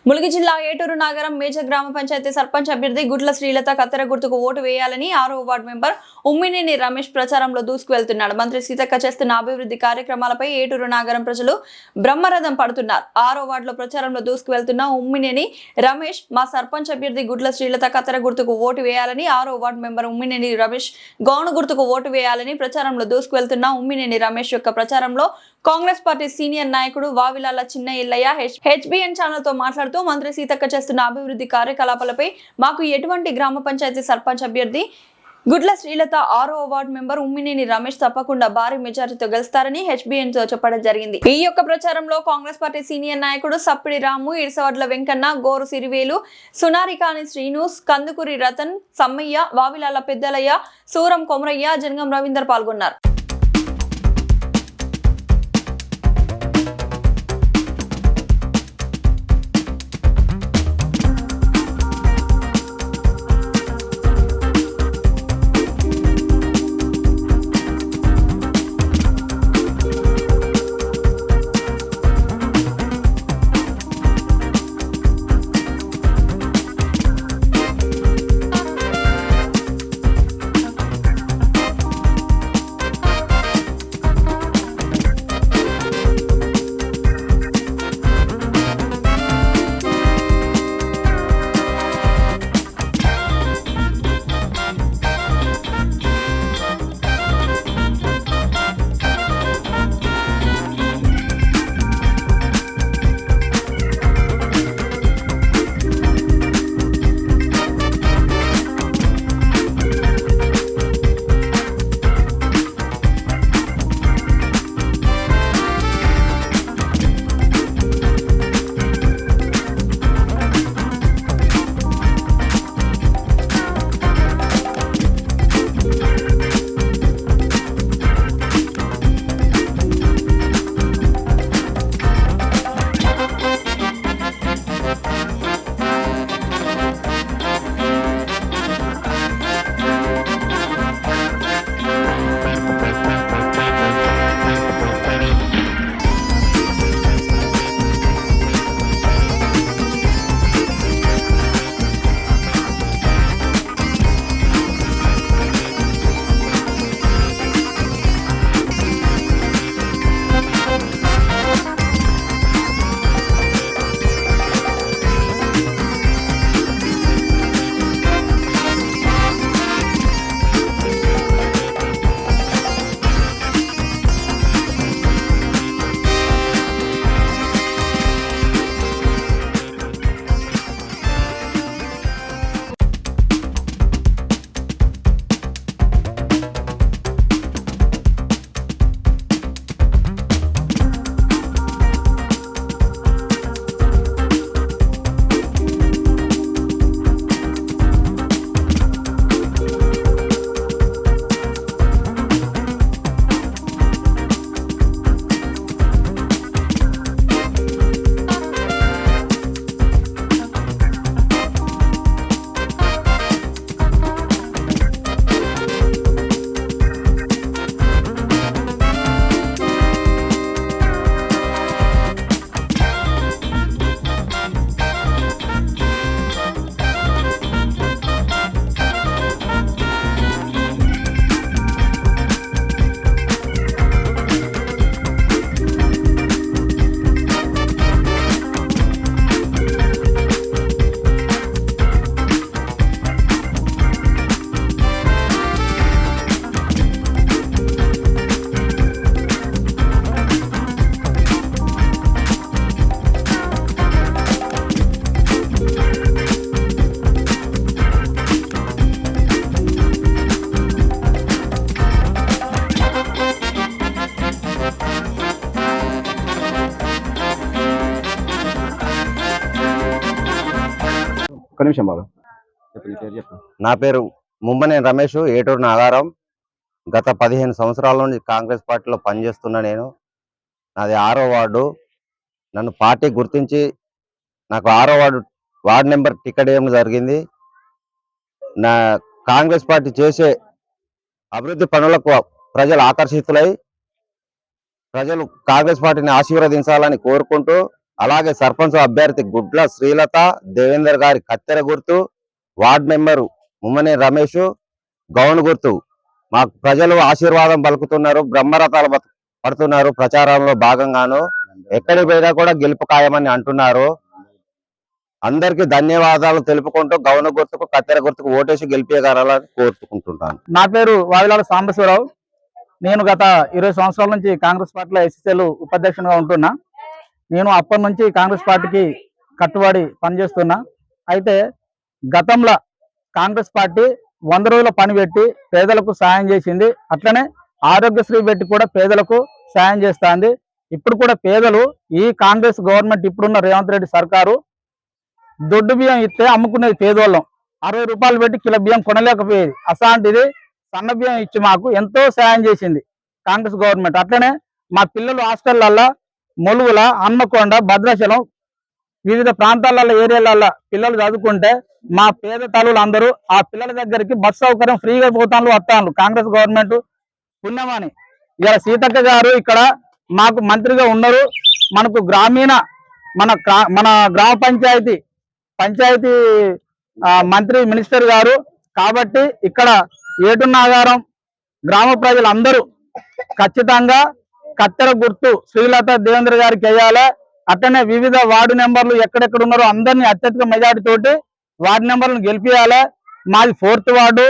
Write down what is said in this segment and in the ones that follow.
ములుగు జిల్లా ఏటూరు నగరం మేజర్ గ్రామ పంచాయతీ సర్పంచ్ అభ్యర్థి గుడ్ల శ్రీలత కత్తెర గుర్తుకు ఓటు వేయాలని 6వ వార్డు మెంబర్ ఉమ్మినేని రమేష్ ప్రచారంలో దూసుకువెళ్తున్నాడు. మంత్రి సీతక్క చేస్తున్న అభివృద్ధి కార్యక్రమాలపై ఏటూరు నగరం ప్రజలు బ్రహ్మరథం పడుతున్నారు. 6వ వార్డులో ప్రచారంలో దూసుకువెళ్తున్న ఉమ్మినేని రమేష్ మా సర్పంచ్ అభ్యర్థి గుడ్ల శ్రీలత కత్తెర గుర్తుకు ఓటు వేయాలని 6వ ward member Ummineni Ramesh gown గుర్తుకు ఓటు వేయాలని ప్రచారంలో దూసుకువెళ్తున్న ఉమ్మినేని రమేష్ యొక్క ప్రచారంలో కాంగ్రెస్ పార్టీ సీనియర్ నాయకుడు వావిలాల చిన్న ఎల్లయ్య హెచ్బిఎన్ ఛానల్ తో మాట్లాడుతూ మంత్రి సీతక్క చేస్తున్న అభివృద్ధి కార్యకలాపాలపై మాకు ఎటువంటి గ్రామ పంచాయతీ సర్పంచ్ అభ్యర్థి గుడ్ల శ్రీలత 6వ వార్డు మెంబర్ ఉమ్మినేని రమేష్ తప్పకుండా భారీ మెజారిటీతో గెలుస్తారని హెచ్బిఎన్ తో చెప్పడం జరిగింది. ఈ యొక్క ప్రచారంలో కాంగ్రెస్ పార్టీ సీనియర్ నాయకుడు సప్పిడి రాము, ఇర్సవడ్ల వెంకన్న, గోరు సిరివేలు, సునారికాని శ్రీను, కందుకూరి రతన్, సమ్మయ్య, వావిలాల పెద్దలయ్య, సూరం కొమరయ్య, జంగం రవీందర్ పాల్గొన్నారు. నా పేరు ముమ్మనేని రమేష్, ఏటూరు నాగారం. గత 15 సంవత్సరాల నుంచి కాంగ్రెస్ పార్టీలో పనిచేస్తున్నా. నాది 6వ వార్డు. నన్ను పార్టీ గుర్తించి నాకు 6వ వార్డు నెంబర్ టికెట్ ఇవ్వడం జరిగింది. నా కాంగ్రెస్ పార్టీ చేసే అభివృద్ధి పనులకు ప్రజలు ఆకర్షితులై ప్రజలు కాంగ్రెస్ పార్టీని ఆశీర్వదించాలని కోరుకుంటూ అలాగే సర్పంచ్ అభ్యర్థి గుడ్ల శ్రీలత దేవేందర్ గారి కత్తెర గుర్తు, వార్డ్ మెంబరు ముమ్మనే రమేష్ గౌన్ గుర్తు. మాకు ప్రజలు ఆశీర్వాదం పలుకుతున్నారు, బ్రహ్మరథాలు పడుతున్నారు. ప్రచారంలో భాగంగాను ఎక్కడికి పోయినా కూడా గెలుపు ఖాయమని అంటున్నారు. అందరికీ ధన్యవాదాలు తెలుపుకుంటూ గౌన గుర్తుకు కత్తెర గుర్తుకు ఓటేసి గెలిపేయగలని కోరుకుంటున్నాను. నా పేరు వావిలాల సాంబశివరావు. నేను గత 20 సంవత్సరాల నుంచి కాంగ్రెస్ పార్టీలో ఎస్ఎస్ఎల్ ఉపాధ్యక్షునిగా ఉంటున్నా. నేను అప్పటి నుంచి కాంగ్రెస్ పార్టీకి కట్టుబడి పనిచేస్తున్నా. అయితే గతంలో కాంగ్రెస్ పార్టీ 100 రోజుల పని పెట్టి పేదలకు సాయం చేసింది. అట్లనే ఆరోగ్యశ్రీ పెట్టి కూడా పేదలకు సాయం చేస్తుంది. ఇప్పుడు కూడా పేదలు ఈ కాంగ్రెస్ గవర్నమెంట్ ఇప్పుడున్న రేవంత్ రెడ్డి సర్కారు దొడ్డు బియ్యం ఇస్తే అమ్ముకునేది పేదోళ్ళం. 60 రూపాయలు పెట్టి కిలో బియ్యం కొనలేకపోయేది. అసాంటిది సన్న బియ్యం ఇచ్చి మాకు ఎంతో సాయం చేసింది కాంగ్రెస్ గవర్నమెంట్. అట్లనే మా పిల్లలు హాస్టళ్లల్లో మొలుగుల, హన్మకొండ, భద్రాచలం వివిధ ప్రాంతాలలో ఏరియాలలో పిల్లలు చదువుకుంటే మా పేద తల్లులు అందరూ ఆ పిల్లల దగ్గరికి బస్ సౌకర్యం ఫ్రీగా పోతాను వస్తాను. కాంగ్రెస్ గవర్నమెంట్ పుణ్యమని ఇలా సీతక్క గారు ఇక్కడ మాకు మంత్రిగా ఉన్నారు. మనకు గ్రామీణ మన గ్రామ పంచాయతీ మంత్రి మినిస్టర్ గారు కాబట్టి ఇక్కడ ఏటునాగారం గ్రామ ప్రజలందరూ ఖచ్చితంగా కత్తెర గుర్తు శ్రీలత దేవేంద్ర గారికి వేయాలి. అట్లనే వివిధ వార్డు నెంబర్లు ఎక్కడెక్కడ ఉన్నారో అందరినీ అత్యధిక మెజార్టీ తోటి వార్డు నెంబర్లను గెలిపియాలి. మాది 4th వార్డు.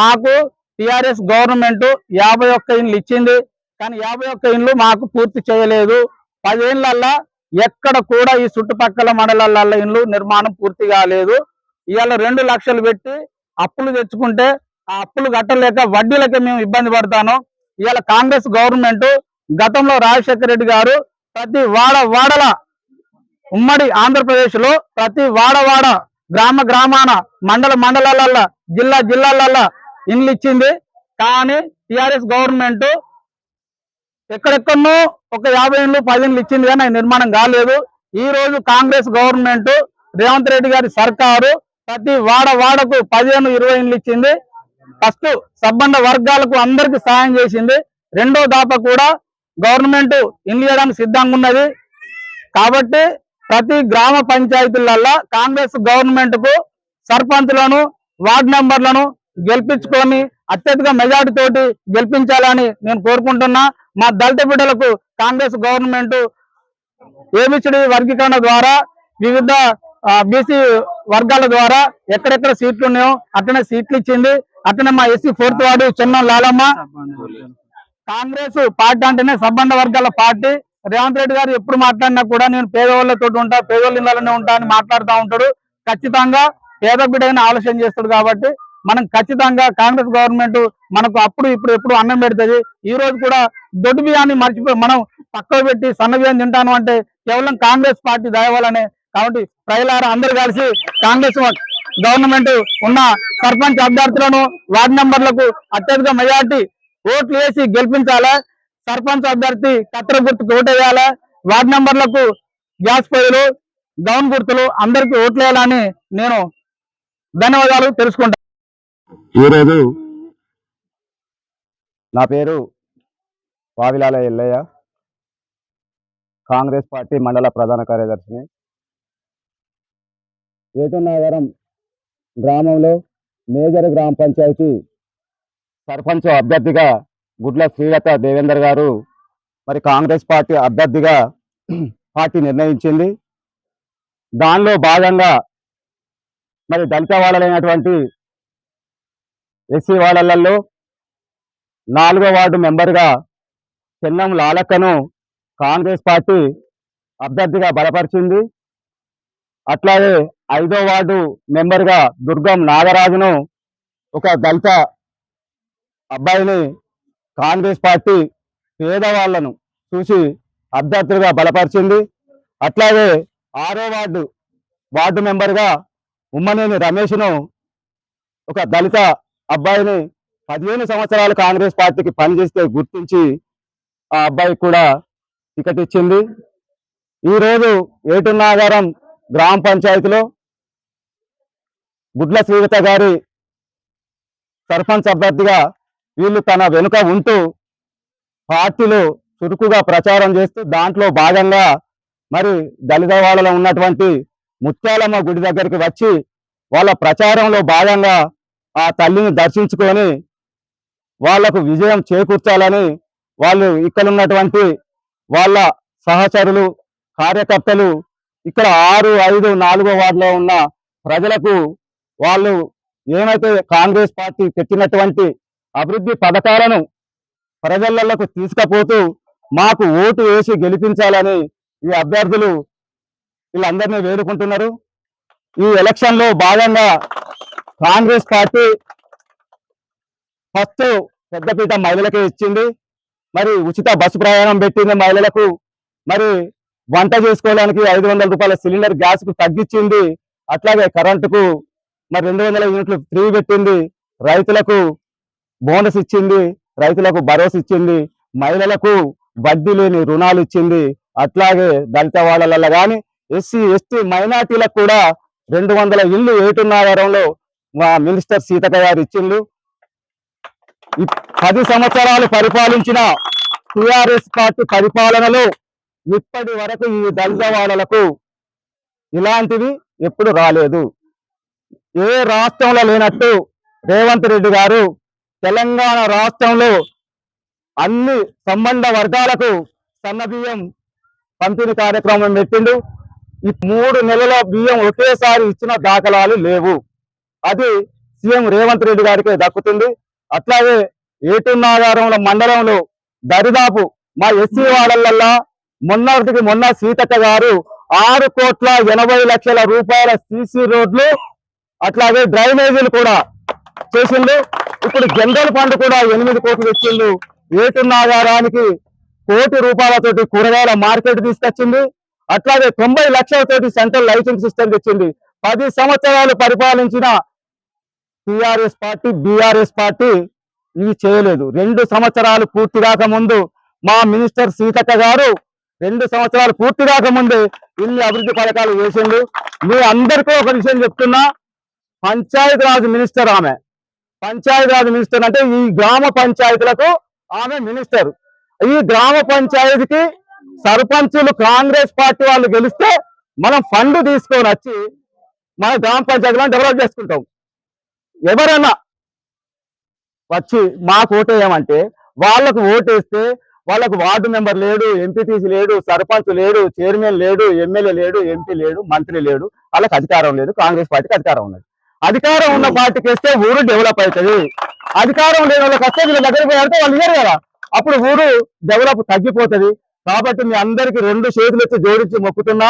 మాకు టిఆర్ఎస్ గవర్నమెంట్ 51 ఇండ్లు ఇచ్చింది. కానీ 51 ఇండ్లు మాకు పూర్తి చేయలేదు. 10 ఏళ్లల్లా ఎక్కడ కూడా ఈ చుట్టుపక్కల మండలాల ఇండ్లు నిర్మాణం పూర్తి కాలేదు. ఇవాళ 2 లక్షలు పెట్టి అప్పులు తెచ్చుకుంటే ఆ అప్పులు కట్టలేక వడ్డీలకే మేము ఇబ్బంది పడతాను. ఇవాళ కాంగ్రెస్ గవర్నమెంట్ గతంలో రాజశేఖర రెడ్డి గారు ప్రతి వాడల ఉమ్మడి ఆంధ్రప్రదేశ్ లో ప్రతి వాడ గ్రామాన మండలాలల్లో జిల్లాలల్లో ఇండ్లు ఇచ్చింది. కానీ టిఆర్ఎస్ గవర్నమెంట్ ఎక్కడెక్కడో ఒక 50 ఇండ్లు 10 ఇండ్లు ఇచ్చింది కానీ నిర్మాణం కాలేదు. ఈ రోజు కాంగ్రెస్ గవర్నమెంట్ రేవంత్ రెడ్డి గారి సర్కారు ప్రతి వాడకు 15-20 ఇండ్లు ఇచ్చింది. ఫస్ట్ సబ్బండ వర్గాలకు అందరికి సాయం చేసింది. రెండో దాప కూడా గవర్నమెంట్ ఇండ్లు ఇవ్వడానికి సిద్ధంగా ఉన్నది. కాబట్టి ప్రతి గ్రామ పంచాయతీలలో కాంగ్రెస్ గవర్నమెంట్ కు సర్పంచ్లను వార్డు మెంబర్లను గెలిపించుకొని అత్యధిక మెజార్టీ తోటి గెలిపించాలని నేను కోరుకుంటున్నా. మా దళిత బిడ్డలకు కాంగ్రెస్ గవర్నమెంట్ ఏబిసిడి వర్గీకరణ ద్వారా వివిధ బీసీ వర్గాల ద్వారా ఎక్కడెక్కడ సీట్లు ఉన్నాయో అట్లనే సీట్లు ఇచ్చింది. అట్లనే మా SC 4th ward Chennam Lalamma. Congress party అంటేనే సబ్బండ వర్గాల పార్టీ. రేవంత్ రెడ్డి గారు ఎప్పుడు మాట్లాడినా కూడా నేను పేదవాళ్ళతో ఉంటా, పేదోళ్ళ ఇళ్ళలోనే ఉంటా అని మాట్లాడుతూ ఉంటాడు. ఖచ్చితంగా పేద బిడ్డని ఆలోచన చేస్తాడు. కాబట్టి మనం ఖచ్చితంగా కాంగ్రెస్ గవర్నమెంట్ మనకు అప్పుడు ఇప్పుడు ఎప్పుడు అన్నం పెడుతుంది. ఈ రోజు కూడా దొడ్డు బియ్యాన్ని మర్చిపోయి మనం పక్కకు పెట్టి సన్న బియ్యం తింటాను అంటే కేవలం కాంగ్రెస్ పార్టీ దయవల్లనే. కాబట్టి ప్రజలారా అందరూ కలిసి కాంగ్రెస్ గవర్నమెంట్ ఉన్న సర్పంచ్ అభ్యర్థులను వార్డు మెంబర్లకు అత్యధిక మెజార్టీ ఓట్లు వేసి గెలిపించాలి. సర్పంచ్ అభ్యర్థి కత్తెర గుర్తుకు ఓటు వేయాలి. వార్డు మెంబర్లకు గ్యాస్ పొయ్యిలు, గౌన్ గుర్తులు అందరికీ ఓట్లు వేయాలని నేను ధన్యవాదాలు తెలుసుకుంటాను. ఈరోజు నా పేరు వావిలాల ఎల్లయ్య, కాంగ్రెస్ పార్టీ మండల ప్రధాన కార్యదర్శిని. ఏటునాగరం గ్రామంలో మేజర్ గ్రామ పంచాయతీ సర్పంచ్ అభ్యర్థిగా గుడ్ల శ్రీలత దేవేందర్ గారు మరి కాంగ్రెస్ పార్టీ అభ్యర్థిగా పార్టీ నిర్ణయించింది. దానిలో భాగంగా మరి దళిత వాళ్ళైనటువంటి ఎస్సీ వాళ్ళల్లో 4వ వార్డు మెంబర్గా చెన్నం లాలక్కను కాంగ్రెస్ పార్టీ అభ్యర్థిగా బలపరిచింది. అట్లాగే 5వ వార్డు మెంబర్గా దుర్గం నాగరాజును ఒక దళిత అబ్బాయిని కాంగ్రెస్ పార్టీ పేదవాళ్లను చూసి అభ్యర్థులుగా బలపరిచింది. అట్లాగే 6వ వార్డు మెంబర్గా ఉమ్మనేని రమేష్ను ఒక దళిత అబ్బాయిని 15 సంవత్సరాలు కాంగ్రెస్ పార్టీకి పనిచేస్తే గుర్తించి ఆ అబ్బాయికి కూడా టికెట్ ఇచ్చింది. ఈరోజు ఏటునాగారం గ్రామ పంచాయతీలో గుడ్ల శ్రీలత గారి సర్పంచ్ అభ్యర్థిగా వీళ్ళు తన వెనుక ఉంటూ పార్టీలో చురుకుగా ప్రచారం చేస్తూ దాంట్లో భాగంగా మరి దళితవాడలో ఉన్నటువంటి ముత్యాలమ్మ గుడి దగ్గరికి వచ్చి వాళ్ళ ప్రచారంలో భాగంగా ఆ తల్లిని దర్శించుకొని వాళ్లకు విజయం చేకూర్చాలని వాళ్ళు ఇక్కడ ఉన్నటువంటి వాళ్ళ సహచరులు కార్యకర్తలు ఇక్కడ 6, 5, 4వ వార్డులో ఉన్న ప్రజలకు వాళ్ళు ఏమైతే కాంగ్రెస్ పార్టీ పెట్టినటువంటి అభివృద్ధి పథకాలను ప్రజలకు తీసుకుపోతూ మాకు ఓటు వేసి గెలిపించాలని ఈ అభ్యర్థులు వీళ్ళందరినీ వేడుకుంటున్నారు. ఈ ఎలక్షన్ లో భాగంగా కాంగ్రెస్ పార్టీ ఫస్ట్ పెద్దపీట మహిళలకే ఇచ్చింది. మరి ఉచిత బస్సు ప్రయాణం పెట్టింది మహిళలకు. మరి వంట చేసుకోవడానికి 500 రూపాయల సిలిండర్ గ్యాస్ కు తగ్గించింది. అట్లాగే కరెంటుకు మరి 200 యూనిట్లు ఫ్రీ పెట్టింది. రైతులకు బోనస్ ఇచ్చింది, రైతులకు భరోసా ఇచ్చింది, మహిళలకు వడ్డీ లేని రుణాలు ఇచ్చింది. అట్లాగే దళిత వాళ్ళ కానీ ఎస్సీ ఎస్టీ మైనార్టీలకు కూడా 200 ఇళ్ళు ఏటున్నాగరంలో మా మినిస్టర్ సీతక్క గారు ఇచ్చిండ్రు. 10 సంవత్సరాలు పరిపాలించిన టిఆర్ఎస్ పార్టీ పరిపాలనలో ఇప్పటి వరకు ఈ దళిత వాళ్ళకు ఇలాంటివి ఎప్పుడు రాలేదు. ఏ రాష్ట్రంలో లేనట్టు రేవంత్ రెడ్డి గారు తెలంగాణ రాష్ట్రంలో అన్ని సంబంధ వర్గాలకు సన్నబియ్యం పంపిణీ కార్యక్రమం పెట్టిండు. ఈ 3 నెలల బియ్యం ఒకేసారి ఇచ్చిన దాఖలాలు లేవు. అది సీఎం రేవంత్ రెడ్డి గారికి దక్కుతుంది. అట్లాగే ఏటున్నాగారంలో మండలంలో దరిదాపు మా ఎస్సీ వాడలల్లా మొన్న సీతక్క గారు 6,80,00,000 రూపాయల సీసీ రోడ్లు అట్లాగే డ్రైనేజీలు కూడా చేసిండు. ఇప్పుడు జనరల్ ఫండ్ కూడా 8 కోట్లు ఇచ్చిండు. ఏటున్నాగారానికి 1 కోటి రూపాయలతోటి కూరగాయల మార్కెట్ తీసుకొచ్చింది. అట్లాగే 90 లక్షలతోటి సెంట్రల్ లైటింగ్ సిస్టమ్ తెచ్చింది. 10 సంవత్సరాలు పరిపాలించిన టిఆర్ఎస్ పార్టీ బిఆర్ఎస్ పార్టీ ఇవి చేయలేదు. 2 సంవత్సరాలు పూర్తి కాకముందు మా మినిస్టర్ సీతక్క గారు 2 సంవత్సరాలు పూర్తి కాకముందే ఇన్ని అభివృద్ధి పథకాలు చేసిండు. మీ అందరికీ ఒక విషయం చెప్తున్నా, పంచాయతీరాజ్ మినిస్టర్ ఆమె. పంచాయతీరాజ్ మినిస్టర్ అంటే ఈ గ్రామ పంచాయతీలకు ఆమె మినిస్టర్. ఈ గ్రామ పంచాయతీకి సర్పంచులు కాంగ్రెస్ పార్టీ వాళ్ళు గెలిస్తే మనం ఫండ్ తీసుకొని వచ్చి మన గ్రామ పంచాయతీలను డెవలప్ చేసుకుంటాం. ఎవరన్నా వచ్చి మాకు ఓటేయమంటే వాళ్ళకు ఓటేస్తే వాళ్ళకు వార్డు మెంబర్ లేడు, ఎంపీటీసీ లేడు, సర్పంచ్ లేడు, చైర్మన్ లేడు, ఎమ్మెల్యే లేడు, ఎంపీ లేడు, మంత్రి లేడు, వాళ్ళకి అధికారం లేదు. కాంగ్రెస్ పార్టీకి అధికారం ఉన్నది. అధికారం ఉన్న పార్టీకి వేస్తే ఊరు డెవలప్ అవుతుంది. అధికారం లేని వాళ్ళకి వస్తే వీళ్ళ దగ్గరికి వెళ్తే వాళ్ళు ఇయ్యరు కదా, అప్పుడు ఊరు డెవలప్ తగ్గిపోతుంది. కాబట్టి మీ అందరికి 2 చేతులు ఎత్తి జోడించి మొక్కుతున్నా,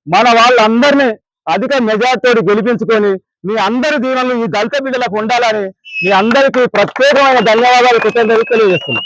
మన వాళ్ళందరినీ అధిక మెజార్టీతో గెలిపించుకొని మీ అందరి దీవెనలు ఈ దళిత బిడ్డలకు ఉండాలని మీ అందరికీ ప్రత్యేకమైన ధన్యవాదాలు కృతజ్ఞతలు తెలియజేస్తున్నాను.